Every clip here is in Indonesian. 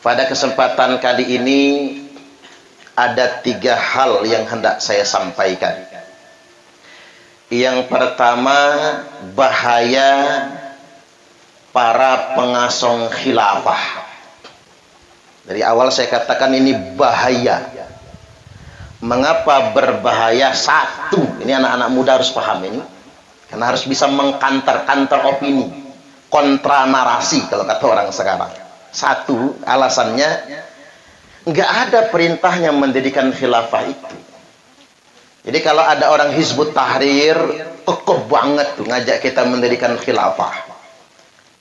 Pada kesempatan kali ini ada 3 hal yang hendak saya sampaikan. Yang pertama, bahaya para pengasong khilafah. Dari awal saya katakan ini bahaya. Mengapa berbahaya? Satu, ini anak-anak muda harus paham ini, karena harus bisa mengkanter-kanter opini, kontra narasi kalau kata orang sekarang. Satu, alasannya nggak ada perintahnya mendirikan khilafah itu. Jadi kalau ada orang Hizbut Tahrir kekeh banget tuh ngajak kita mendirikan khilafah,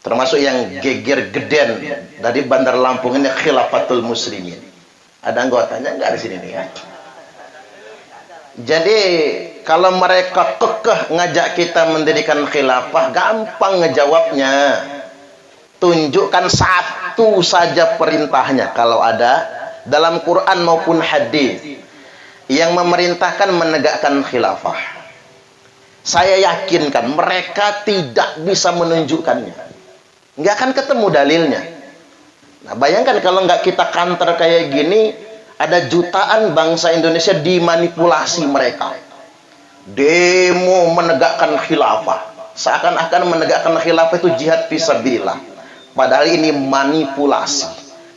termasuk yang geger geden dari Bandar Lampung ini, Khilafatul Muslimin. Ada anggotanya nggak di sini nih ya? Jadi kalau mereka kekeh ngajak kita mendirikan khilafah, gampang ngejawabnya. Tunjukkan satu saja perintahnya kalau ada dalam Quran maupun hadis yang memerintahkan menegakkan khilafah. Saya yakinkan mereka tidak bisa menunjukkannya. Nggak akan ketemu dalilnya. Nah, bayangkan kalau nggak kita kanter kayak gini, ada jutaan bangsa Indonesia dimanipulasi mereka. Demo menegakkan khilafah. Seakan-akan menegakkan khilafah itu jihad fisabilillah. Padahal ini manipulasi,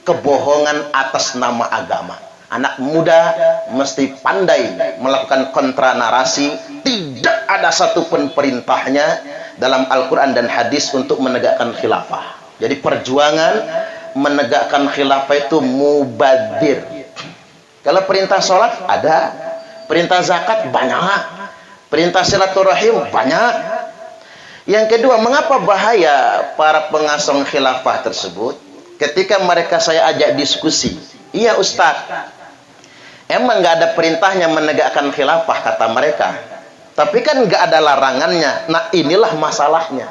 kebohongan atas nama agama. Anak muda mesti pandai melakukan kontra narasi. Tidak ada satupun perintahnya dalam Al-Quran dan hadis untuk menegakkan khilafah. Jadi perjuangan menegakkan khilafah itu mubadir. Kalau perintah sholat ada, perintah zakat banyak, perintah silaturahim banyak. Yang kedua, mengapa bahaya para pengasong khilafah tersebut? Ketika mereka saya ajak diskusi, iya Ustadz, emang nggak ada perintahnya menegakkan khilafah kata mereka, tapi kan nggak ada larangannya. Nah, inilah masalahnya.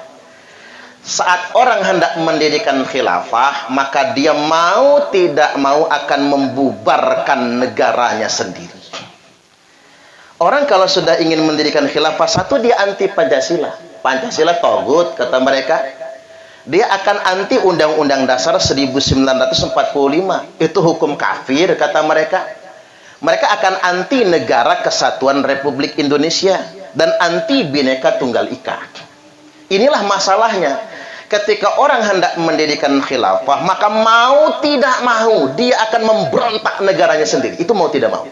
Saat orang hendak mendirikan khilafah, maka dia mau tidak mau akan membubarkan negaranya sendiri. Orang kalau sudah ingin mendirikan khilafah, satu, dia anti Pancasila. Pancasila togut kata mereka. Dia akan anti Undang-Undang Dasar 1945. Itu hukum kafir kata mereka. Mereka akan anti Negara Kesatuan Republik Indonesia dan anti Bhinneka Tunggal Ika. Inilah masalahnya. Ketika orang hendak mendirikan khilafah, maka mau tidak mau dia akan memberontak negaranya sendiri. Itu mau tidak mau.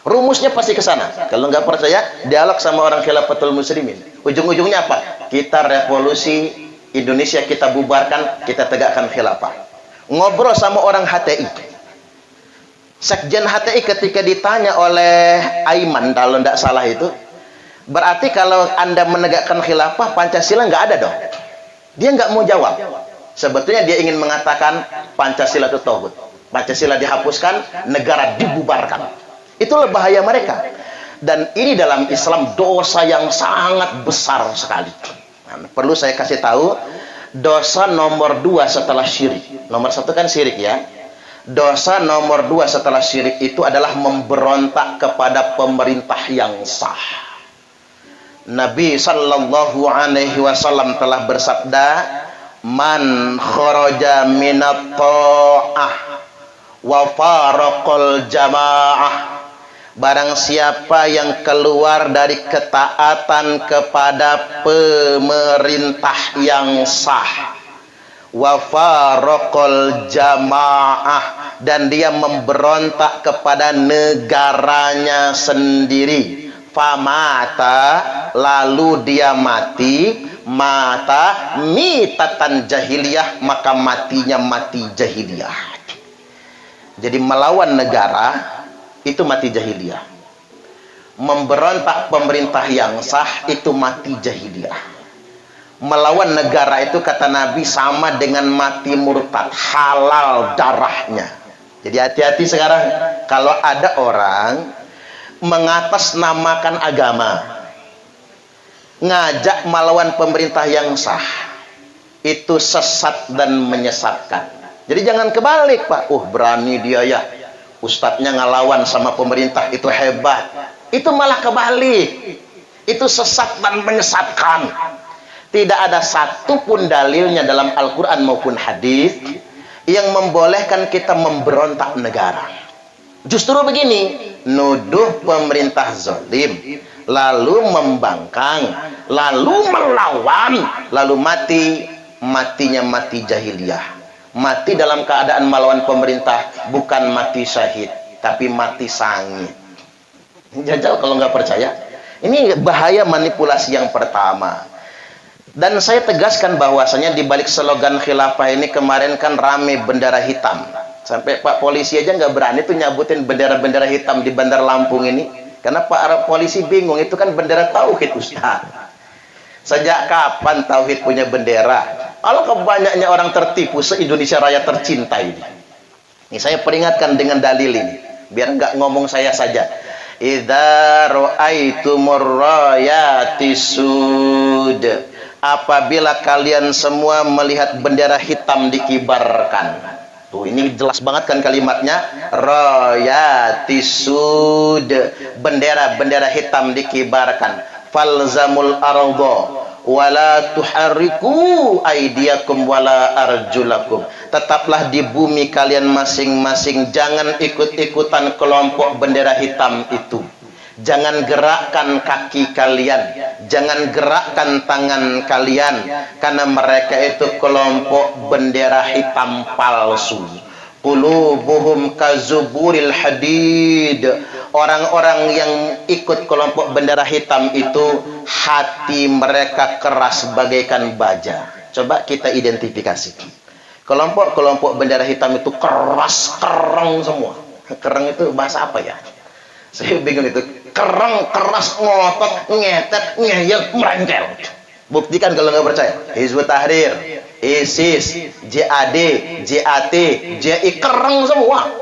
Rumusnya pasti ke sana. Kalau nggak percaya, dialog sama orang Khilafatul Muslimin. Ujung-ujungnya apa? Kita revolusi Indonesia, kita bubarkan, kita tegakkan khilafah. Ngobrol sama orang HTI. Sekjen HTI ketika ditanya oleh Aiman, kalau tidak salah itu, berarti kalau Anda menegakkan khilafah, Pancasila nggak ada dong. Dia nggak mau jawab. Sebetulnya dia ingin mengatakan Pancasila itu tauhid. Pancasila dihapuskan, negara dibubarkan. Itulah bahaya mereka. Dan ini dalam Islam dosa yang sangat besar sekali. Nah, perlu saya kasih tahu, dosa nomor 2 setelah syirik. Nomor 1 kan syirik ya. Dosa nomor 2 setelah syirik itu adalah memberontak kepada pemerintah yang sah. Nabi sallallahu alaihi wasallam telah bersabda, "Man kharaja minat ta'ah wa faraqal jamaah." Barang siapa yang keluar dari ketaatan kepada pemerintah yang sah, wa faraqal jamaah, dan dia memberontak kepada negaranya sendiri, famata, lalu dia mati, mata mitatan jahiliyah, maka matinya mati jahiliyah. Jadi melawan negara itu mati jahiliyah. Memberontak pemerintah yang sah itu mati jahiliyah. Melawan negara itu kata Nabi sama dengan mati murtad, halal darahnya. Jadi hati-hati sekarang kalau ada orang mengatasnamakan agama, ngajak melawan pemerintah yang sah, itu sesat dan menyesatkan. Jadi jangan kebalik, Pak. Berani dia ya, ustadznya ngelawan sama pemerintah, itu hebat. Itu malah kebalik. Itu sesat dan menyesatkan. Tidak ada satupun dalilnya dalam Al-Quran maupun hadis yang membolehkan kita memberontak negara. Justru begini, nuduh pemerintah zalim, lalu membangkang, lalu melawan, lalu matinya mati jahiliyah. Mati dalam keadaan melawan pemerintah, bukan mati syahid, tapi mati sangit. Jajal kalau nggak percaya. Ini bahaya manipulasi yang pertama. Dan saya tegaskan bahwasanya di balik slogan khilafah ini kemarin kan rame bendera hitam. Sampai Pak polisi aja nggak berani tuh nyabutin bendera-bendera hitam di Bandar Lampung ini. Karena Pak polisi bingung, itu kan bendera tauhid, Ustaz. Sejak kapan tauhid punya bendera? Kalau kebanyaknya orang tertipu se-Indonesia Raya tercinta ini. Ini saya peringatkan dengan dalil ini, biar nggak ngomong saya saja. Idza ra'aitumur rayati sud. Apabila kalian semua melihat bendera hitam dikibarkan. Tuh, ini jelas banget kan kalimatnya. Rayati sud. Bendera hitam dikibarkan. Falzamul arda wala tuharriku aydiyakum wala arjulakum. Tetaplah di bumi kalian masing-masing, jangan ikut-ikutan kelompok bendera hitam itu. Jangan gerakkan kaki kalian, jangan gerakkan tangan kalian, karena mereka itu kelompok bendera hitam palsu. Qulubuhum kazuburil hadid. Orang-orang yang ikut kelompok bendera hitam itu hati mereka keras bagaikan baja. Coba kita identifikasi. Kelompok-kelompok bendera hitam itu keras, kereng semua. Kereng itu bahasa apa ya? Saya bingung itu. Kereng, keras, ngotot, ngetet, ngeyel, merengkel. Buktikan kalau nggak percaya. Hizbut Tahrir, ISIS, JAD, JAT, JI, kereng semua.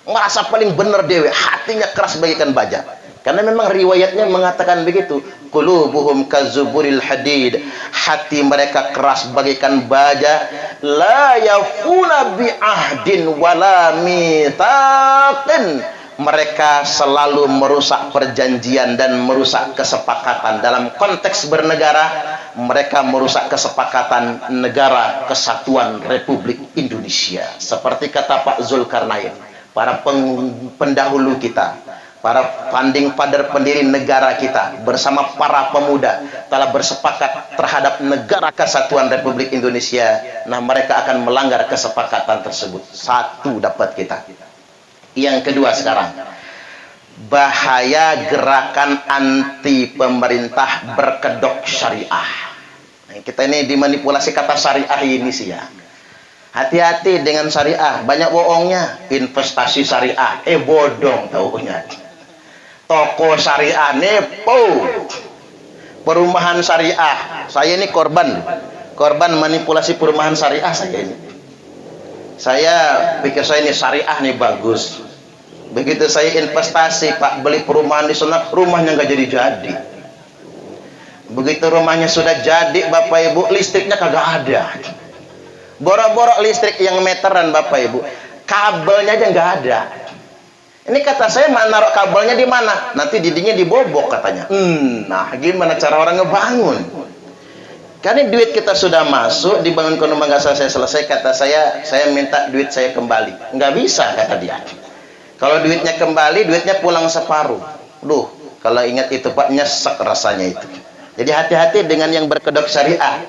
Merasa paling benar dewe, hatinya keras bagaikan baja. Karena memang riwayatnya mengatakan begitu. Qulubuhum kazuburil hadid. Hati mereka keras bagaikan baja. La yafuna bi ahdin wala mitsaqin. Mereka selalu merusak perjanjian dan merusak kesepakatan. Dalam konteks bernegara, mereka merusak kesepakatan negara kesatuan Republik Indonesia. Seperti kata Pak Zulkarnain, para pendahulu kita, para founding father pendiri negara kita, bersama para pemuda telah bersepakat terhadap negara kesatuan Republik Indonesia. Nah, mereka akan melanggar kesepakatan tersebut. Satu dapat kita. Yang kedua sekarang, bahaya gerakan anti pemerintah berkedok syariah. Nah, kita ini dimanipulasi kata syariah ini sih ya. Hati-hati dengan syariah, banyak bohongnya. Investasi syariah, bodong taunya. Toko syariah, nepo. Perumahan syariah, saya ini korban manipulasi perumahan syariah saya ini. Saya pikir saya ini syariah nih bagus. Begitu saya investasi, Pak, beli perumahan di sana, rumahnya nggak jadi-jadi. Begitu rumahnya sudah jadi, Bapak Ibu, listriknya kagak ada. Borok-borok listrik yang meteran, Bapak Ibu, kabelnya aja nggak ada. Ini kata saya, naruh kabelnya di mana? Nanti dindingnya dibobok katanya. Nah, gimana cara orang ngebangun? Karena duit kita sudah masuk, dibangun rumah nggak selesai, kata saya minta duit saya kembali. Nggak bisa, kata dia. Kalau duitnya kembali, duitnya pulang separuh. Duh, kalau ingat itu Pak, nyesek rasanya itu. Jadi hati-hati dengan yang berkedok syariah.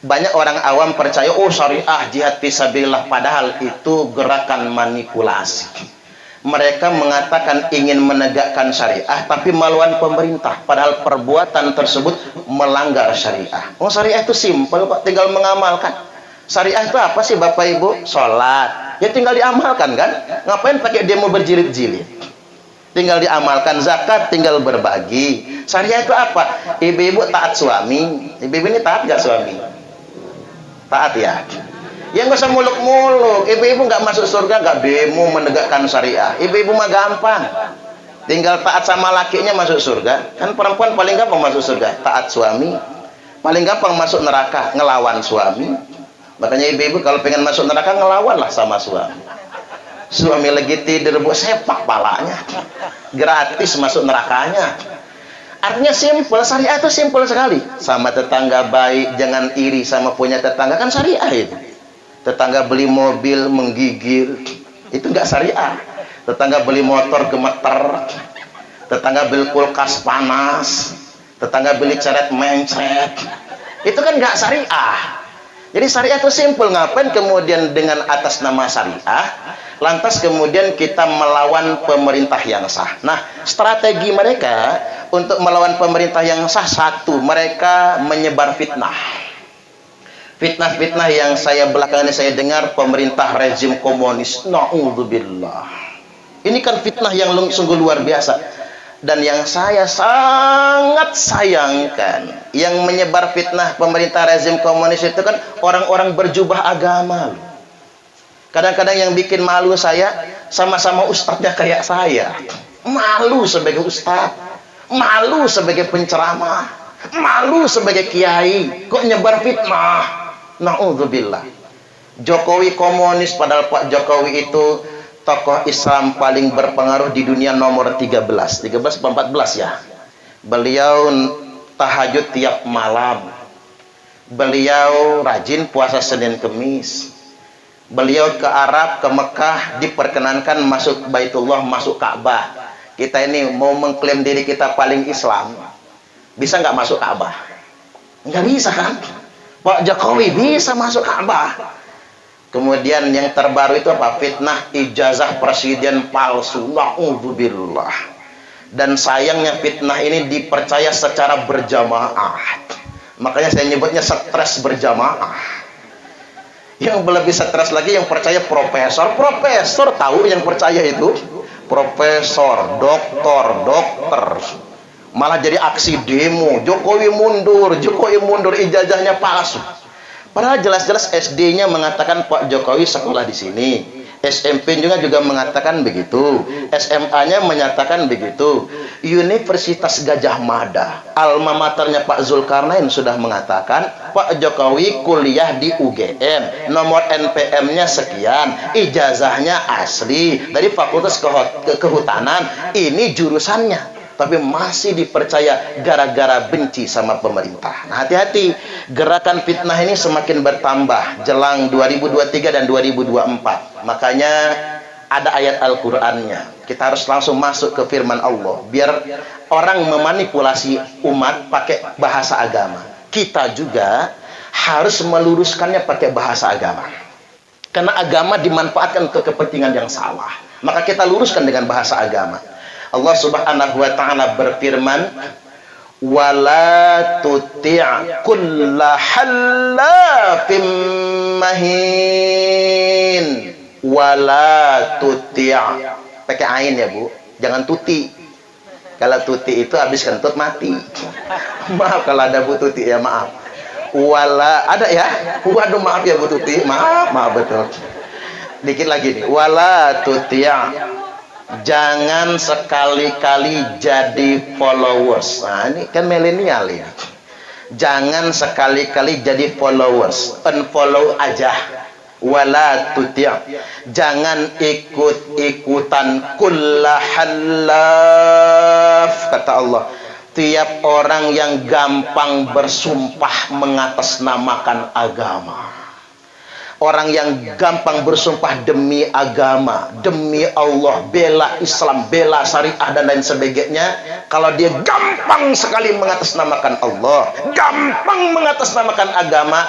Banyak orang awam percaya, oh syariah, jihad fisabilillah, padahal itu gerakan manipulasi. Mereka mengatakan ingin menegakkan syariah tapi melawan pemerintah, padahal perbuatan tersebut melanggar syariah. Oh, syariah itu simpel kok, tinggal mengamalkan. Syariah itu apa sih Bapak Ibu? Sholat, ya tinggal diamalkan kan? Ngapain pakai demo berjilid-jilid? Tinggal diamalkan. Zakat tinggal berbagi. Syariah itu apa? Ibu-ibu taat suami. Ibu-ibu ini taat gak suami? Taat ya? Ya nggak usah muluk-muluk. Ibu-ibu nggak masuk surga nggak demo menegakkan syariah. Ibu-ibu mah gampang, tinggal taat sama lakinya masuk surga. Kan perempuan paling gampang masuk surga, taat suami. Paling gampang masuk neraka, ngelawan suami. Makanya ibu-ibu kalau pengen masuk neraka, ngelawanlah sama suami. Suami lagi tidur, bu, sepak palanya, gratis masuk nerakanya. Artinya simpel, syariah itu simpel sekali. Sama tetangga baik, jangan iri sama punya tetangga, kan syariah itu. Tetangga beli mobil menggigil, itu nggak syariah. Tetangga beli motor gemeter, tetangga beli kulkas panas, tetangga beli ceret mencret, itu kan nggak syariah. Jadi syariah itu simpel. Ngapain kemudian dengan atas nama syariah lantas kemudian kita melawan pemerintah yang sah? Nah, strategi mereka untuk melawan pemerintah yang sah, satu, mereka menyebar fitnah. Fitnah-fitnah yang belakangan ini saya dengar, pemerintah rezim komunis. Na'udzubillah. Ini kan fitnah yang sungguh luar biasa. Dan yang saya sangat sayangkan, yang menyebar fitnah pemerintah rezim komunis itu kan orang-orang berjubah agama. Kadang-kadang yang bikin malu saya, sama-sama ustadznya kayak saya. Malu sebagai ustadz, malu sebagai penceramah, malu sebagai kiai, kok nyebar fitnah. Na'udzubillah. Jokowi komunis, padahal Pak Jokowi itu tokoh Islam paling berpengaruh di dunia nomor 13 atau 14 ya. Beliau tahajud tiap malam. Beliau rajin puasa Senin Kemis. Beliau ke Arab, ke Mekah, diperkenankan masuk Baitullah, masuk Ka'bah. Kita ini mau mengklaim diri kita paling Islam, bisa nggak masuk Ka'bah? Nggak bisa kan? Pak Jokowi bisa masuk Ka'bah. Kemudian yang terbaru itu apa? Fitnah ijazah presiden palsu. Na'udzubillah. Dan sayangnya fitnah ini dipercaya secara berjamaah. Makanya saya nyebutnya stres berjamaah. Yang lebih stres lagi yang percaya profesor. Profesor tahu yang percaya itu? Profesor, dokter. Malah jadi aksi demo, Jokowi mundur, ijazahnya palsu. Padahal jelas-jelas SD-nya mengatakan Pak Jokowi sekolah di sini. SMP juga mengatakan begitu. SMA-nya menyatakan begitu. Universitas Gajah Mada, alma maternya Pak Zulkarnain, sudah mengatakan Pak Jokowi kuliah di UGM, nomor NPM-nya sekian, ijazahnya asli dari Fakultas Kehutanan, ini jurusannya. Tapi masih dipercaya gara-gara benci sama pemerintah. Nah, hati-hati, gerakan fitnah ini semakin bertambah jelang 2023 dan 2024. Makanya ada ayat Al-Qur'annya. Kita harus langsung masuk ke firman Allah, biar orang memanipulasi umat pakai bahasa agama. Kita juga harus meluruskannya pakai bahasa agama. Karena agama dimanfaatkan untuk kepentingan yang salah. Maka kita luruskan dengan bahasa agama. Allah Subhanahu wa ta'ala berfirman, wala tuti' kulla hallafim mahin. Wala tuti', pakai ain ya Bu, jangan tuti. Kalau tuti itu habis kentut mati. Maaf kalau ada Bu Tuti ya, maaf. Wala, ada ya? Waduh, maaf ya Bu Tuti, maaf betul. Dikit lagi nih, wala tuti', jangan sekali-kali jadi followers. Nah, ini kan milenial ya. Jangan sekali-kali jadi followers, unfollow aja. Wala tuti', jangan ikut-ikutan kullahallaf, kata Allah. Tiap orang yang gampang bersumpah mengatasnamakan agama. Orang yang gampang bersumpah demi agama, demi Allah, bela Islam, bela syariah dan lain sebagainya. Kalau dia gampang sekali mengatasnamakan Allah, gampang mengatasnamakan agama,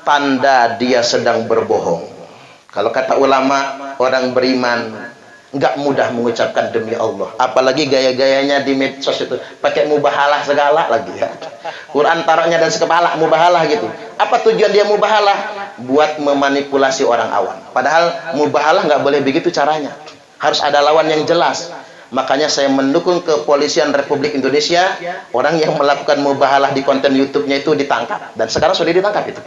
tanda dia sedang berbohong. Kalau kata ulama, orang beriman nggak mudah mengucapkan demi Allah. Apalagi gaya-gayanya di medsos itu pakai mubahalah segala lagi ya. Quran taruhnya dan sekepala mubahalah gitu. Apa tujuan dia mubahalah? Buat memanipulasi orang awam. Padahal mubahalah nggak boleh begitu caranya. Harus ada lawan yang jelas. Makanya saya mendukung Kepolisian Republik Indonesia, orang yang melakukan mubahalah di konten YouTube-nya itu ditangkap. Dan sekarang sudah ditangkap itu.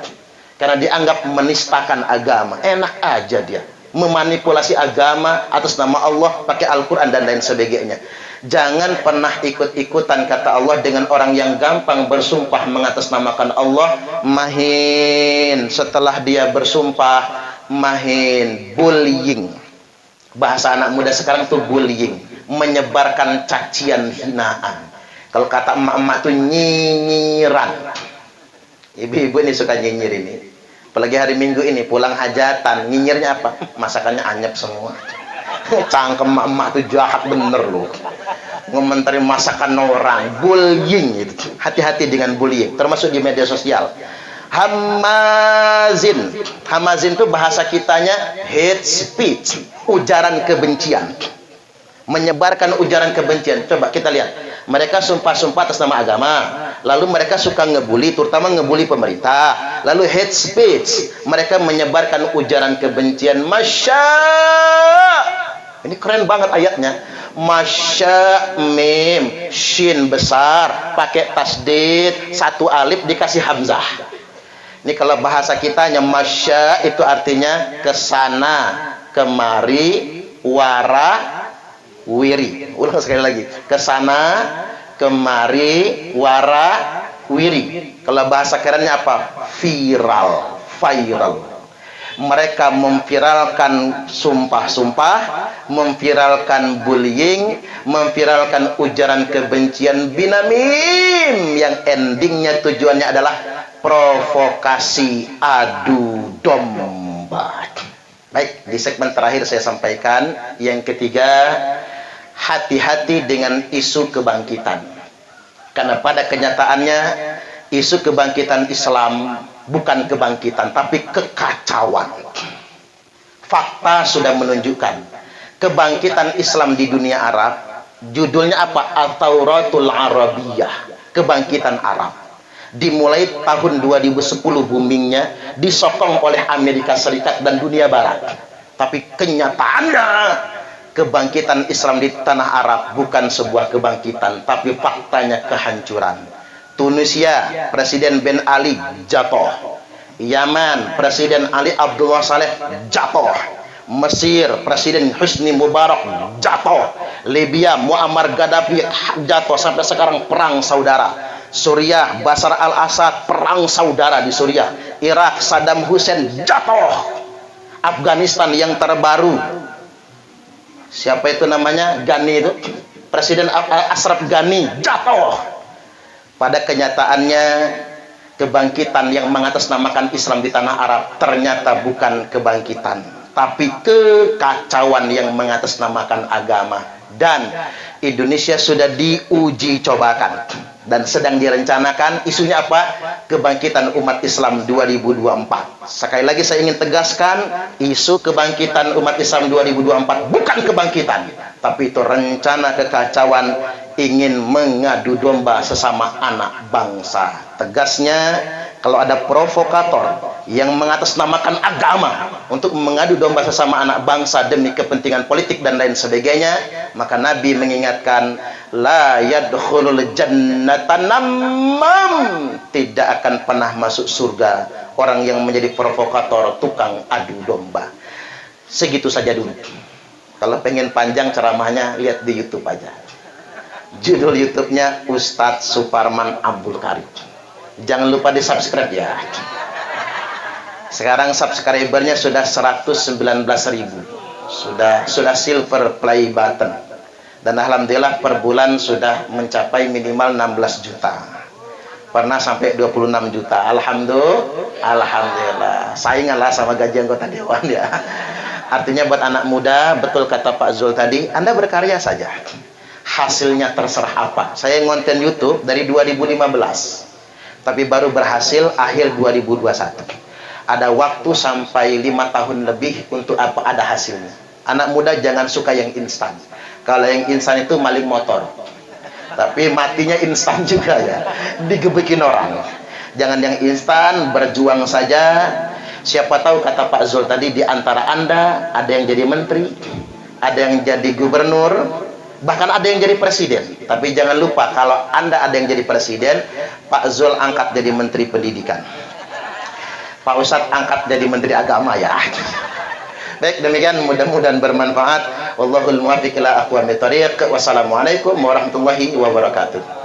Karena dianggap menistakan agama. Enak aja dia memanipulasi agama atas nama Allah pakai Al-Quran dan lain sebagainya. Jangan pernah ikut-ikutan, kata Allah, dengan orang yang gampang bersumpah mengatasnamakan Allah, mahin. Setelah dia bersumpah, mahin, bullying. Bahasa anak muda sekarang tuh bullying, menyebarkan cacian, hinaan. Kalau kata emak-emak tuh nyinyiran. Ibu-ibu ini suka nyinyir ini. Apalagi hari Minggu ini pulang hajatan, nyinyirnya apa? Masakannya anyep semua. Cangkem emak-emak tuh jahat bener loh. Ngomentari masakan orang, bullying itu. Hati-hati dengan bullying, termasuk di media sosial. Hamazin. Hamazin itu bahasa kitanya hate speech, ujaran kebencian. Menyebarkan ujaran kebencian. Coba kita lihat. Mereka sumpah-sumpah atas nama agama. Lalu mereka suka ngebully, terutama ngebully pemerintah. Lalu hate speech. Mereka menyebarkan ujaran kebencian. Ini keren banget ayatnya. Masya mim shin besar pakai tasdid, satu alif dikasih hamzah. Ini kalau bahasa kitanya masya itu artinya kesana kemari wara wiri. Ulang sekali lagi, kesana kemari wara wiri. Kalau bahasa kerennya apa? Viral. Mereka memviralkan sumpah-sumpah, memviralkan bullying, memviralkan ujaran kebencian binamim yang endingnya tujuannya adalah provokasi adu domba. Baik, di segmen terakhir saya sampaikan yang ketiga, hati-hati dengan isu kebangkitan. Karena pada kenyataannya isu kebangkitan Islam bukan kebangkitan, tapi kekacauan. Fakta sudah menunjukkan kebangkitan Islam di dunia Arab, judulnya apa? At-Tauratul Arabiyah, kebangkitan Arab. Dimulai tahun 2010 boomingnya, disokong oleh Amerika Serikat dan dunia Barat. Tapi kenyataannya kebangkitan Islam di tanah Arab bukan sebuah kebangkitan, tapi faktanya kehancuran. Tunisia, Presiden Ben Ali jatuh. Yaman, Presiden Ali Abdullah Saleh jatuh. Mesir, Presiden Husni Mubarak jatuh. Libya, Muammar Gaddafi jatuh, sampai sekarang perang saudara. Suriah, Bashar al-Assad perang saudara di Suriah. Irak, Saddam Hussein jatuh. Afghanistan yang terbaru, siapa itu namanya? Ghani itu, Presiden Ashraf Ghani jatuh. Pada kenyataannya kebangkitan yang mengatasnamakan Islam di tanah Arab ternyata bukan kebangkitan, tapi kekacauan yang mengatasnamakan agama. Dan Indonesia sudah diuji cobakan dan sedang direncanakan isunya apa? Kebangkitan umat Islam 2024. Sekali lagi saya ingin tegaskan, isu kebangkitan umat Islam 2024 bukan kebangkitan, tapi itu rencana kekacauan, ingin mengadu domba sesama anak bangsa. Tegasnya, kalau ada provokator yang mengatasnamakan agama untuk mengadu domba sesama anak bangsa demi kepentingan politik dan lain sebagainya, maka Nabi mengingatkan, la yadkhulul jannata namam, tidak akan pernah masuk surga orang yang menjadi provokator, tukang adu domba. Segitu saja dulu. Kalau pengen panjang ceramahnya, lihat di YouTube aja. Judul YouTube-nya Ustadz Suparman Abdul Karim. Jangan lupa di subscribe ya. Sekarang subscribernya sudah 119.000. Sudah silver play button. Dan alhamdulillah per bulan sudah mencapai minimal 16 juta. Pernah sampai 26 juta. Alhamdulillah. Sainganlah sama gaji anggota dewan ya. Artinya buat anak muda, betul kata Pak Zul tadi, Anda berkarya saja. Hasilnya terserah apa. Saya ngonten YouTube dari 2015, tapi baru berhasil akhir 2021. Ada waktu sampai 5 tahun lebih untuk apa ada hasilnya. Anak muda jangan suka yang instan. Kalau yang instan itu maling motor, tapi matinya instan juga ya, digebukin orang. Jangan yang instan, berjuang saja. Siapa tahu kata Pak Zul tadi, di antara Anda ada yang jadi menteri, ada yang jadi gubernur, bahkan ada yang jadi presiden. Tapi jangan lupa, kalau Anda ada yang jadi presiden, Pak Zul angkat jadi menteri pendidikan, Pak Ustadz angkat jadi menteri agama ya. Baik, demikian, mudah-mudahan bermanfaat. Wallahul muwaffiq ila aqwamit thoriq. Wassalamualaikum warahmatullahi wabarakatuh.